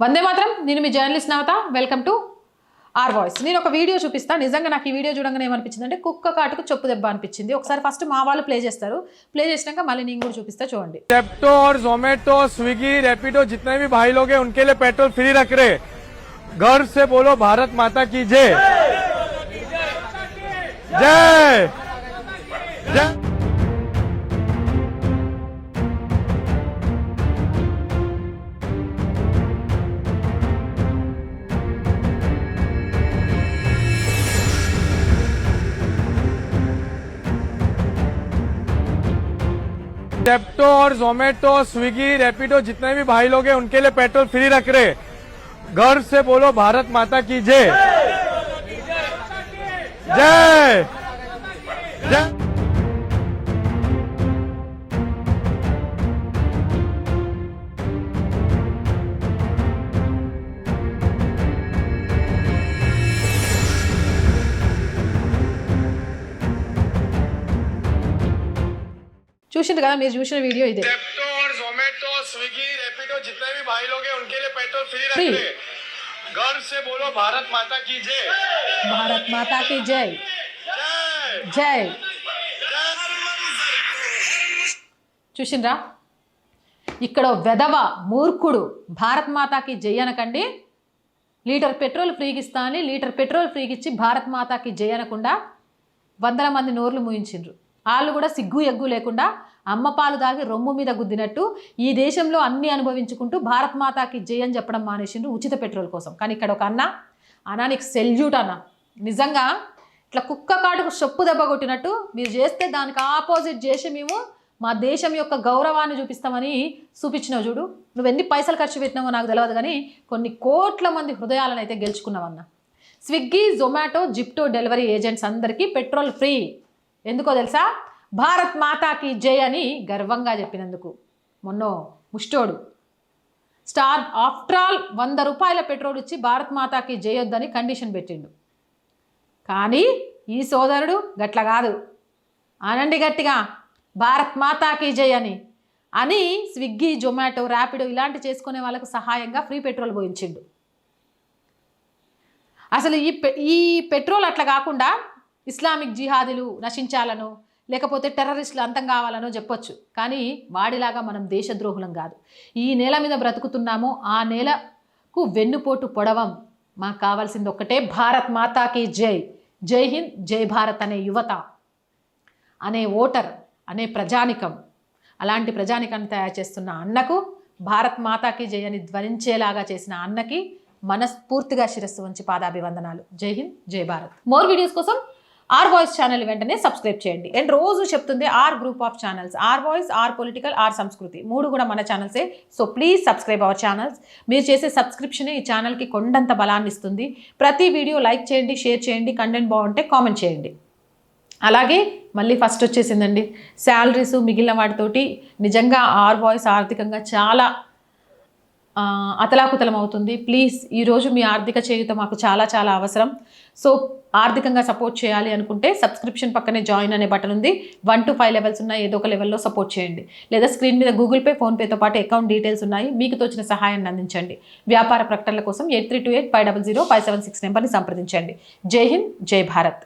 వందే మాత్రం. నేను మీ journalist Navata. Welcome to R Voice. నేను ఒక వీడియో చూపిస్తాను. నిజంగా నాకు ఈ వీడియో చూడగానే ఏమనిపించింది అంటే కుక్క కాటుకు చెప్పు దెబ్బ అనిపించింది. ఒకసారి ఫస్ట్ మా వాళ్ళు ప్లే చేస్తారు. ప్లే చేసినాక మళ్ళీ నేను కూడా చూపిస్తా, చూడండి. जेप्टो और जोमेटो, स्विगी, रैपिडो जितने भी भाई लोग हैं उनके लिए पेट्रोल फ्री रख रहे। गर्व से बोलो भारत माता की जय जय जय। जेप्टो और जोमेटो, स्विगी, रैपिडो जितने भी भाई लोग हैं उनके लिए पेट्रोल फ्री रख रहे। गर्व से बोलो भारत माता की जय जय जय। చూసిండ్రు కదా, మీరు చూసిన వీడియో ఇదే. जेप्टो और जोमेटो, स्विगी, रैपिडो जितने भी भाई लोग हैं उनके लिए पेट्रोल फ्री रख रहे। गर्व से बोलो भारत माता की जय భారత్ మాతాకి జై जय జై. जय। చూసిండ్రా, ఇక్కడ వెధవ మూర్ఖుడు భారత్ మాతాకి జై అనకండి, లీటర్ పెట్రోల్ ఫ్రీకి ఇస్తా అని లీటర్ పెట్రోల్ ఫ్రీకి ఇచ్చి భారత్ మాతాకి జై అనకుండా వందల మంది నోర్లు మూయించిండ్రు. వాళ్ళు కూడా సిగ్గు ఎగ్గు లేకుండా అమ్మ పాలు దాగి రొమ్ము మీద గుద్దినట్టు ఈ దేశంలో అన్నీ అనుభవించుకుంటూ భారత్ మాతాకి జై అని చెప్పడం మానేసిండ్రు ఉచిత పెట్రోల్ కోసం. కానీ ఇక్కడ ఒక అన్నా నీకు సెల్యూట్ అన్న. నిజంగా ఇట్లా కుక్క కాటుకు చెప్పు దెబ్బ కొట్టినట్టు మీరు చేస్తే దానికి ఆపోజిట్ చేసి మేము మా దేశం యొక్క గౌరవాన్ని చూపిస్తామని చూపించినావు చూడు. నువ్వు ఎన్ని పైసలు ఖర్చు పెట్టినావో నాకు తెలియదు, కానీ కొన్ని కోట్ల మంది హృదయాలను అయితే గెలుచుకున్నావన్న. Swiggy, Zomato, Zepto delivery agents అందరికీ పెట్రోల్ ఫ్రీ. ఎందుకో తెలుసా? భారత్ మాతాకి జై అని గర్వంగా చెప్పినందుకు. మొన్న ముష్టోడు స్టార్ ఆఫ్టర్ ఆల్ 100 రూపాయల పెట్రోల్ ఇచ్చి భారత్ మాతాకి జై వద్దని కండిషన్ పెట్టిండు. కానీ ఈ సోదరుడు గట్ల కాదు, అనండి గట్టిగా భారత్ మాతాకి జై అని స్విగ్గీ, జొమాటో, ర్యాపిడో ఇలాంటి చేసుకునే వాళ్ళకు సహాయంగా ఫ్రీ పెట్రోల్ పోయించిండు. అసలు ఈ పెట్రోల్ అట్లా కాకుండా ఇస్లామిక్ జిహాదులు నశించాలనో లేకపోతే టెర్రరిస్టులు అంతం కావాలనో చెప్పొచ్చు, కానీ వాడిలాగా మనం దేశద్రోహులం కాదు. ఈ నేల మీద బ్రతుకుతున్నామో ఆ నేలకు వెన్నుపోటు పొడవం. మాకు కావాల్సింది ఒక్కటే, భారత్ మాతాకి జై, జై హింద్, జై భారత్ అనే యువత, అనే ఓటర్, అనే ప్రజానికం. అలాంటి ప్రజానికాన్ని తయారు చేస్తున్న అన్నకు, భారత్ మాతాకి జై అని ధ్వనించేలాగా చేసిన అన్నకి మనస్ఫూర్తిగా శిరస్సు వంచి పాదాభివందనాలు. జై హింద్, జై భారత్. మోర్ వీడియోస్ కోసం ఆర్ వాయిస్ ఛానల్ వెంటనే సబ్స్క్రైబ్ చేయండి. అండ్ రోజు చెప్తుంది R group of channels, R Voice, R political, R Sanskriti, 3 కూడా మన ఛానల్సే. So please subscribe our channels. మీరు చేసే సబ్స్క్రిప్షనే ఈ ఛానల్కి కొండంత బలాన్ని ఇస్తుంది. ప్రతి వీడియో లైక్ చేయండి, షేర్ చేయండి, కంటెంట్ బాగుంటే కామెంట్ చేయండి. అలాగే మళ్ళీ ఫస్ట్ వచ్చేసిందండి శాలరీస్ మిగిలిన వాటితోటి నిజంగా ఆర్ వాయిస్ ఆర్థికంగా చాలా అతలాకుతలం అవుతుంది. ప్లీజ్ ఈరోజు మీ ఆర్థిక చేయుత మాకు చాలా చాలా అవసరం. సో ఆర్థికంగా సపోర్ట్ చేయాలి అనుకుంటే సబ్స్క్రిప్షన్ పక్కనే జాయిన్ అనే బటన్ ఉంది. 1 to 5 లెవెల్స్ ఉన్నాయి. ఏదో ఒక లెవెల్లో సపోర్ట్ చేయండి. లేదా స్క్రీన్ మీద గూగుల్ పే, ఫోన్పేతో పాటు అకౌంట్ డీటెయిల్స్ ఉన్నాయి. మీకు తోచిన సహాయాన్ని అందించండి. వ్యాపార ప్రకటనల కోసం 8328500576 నెంబర్ని సంప్రదించండి. జై హింద్, జై భారత్.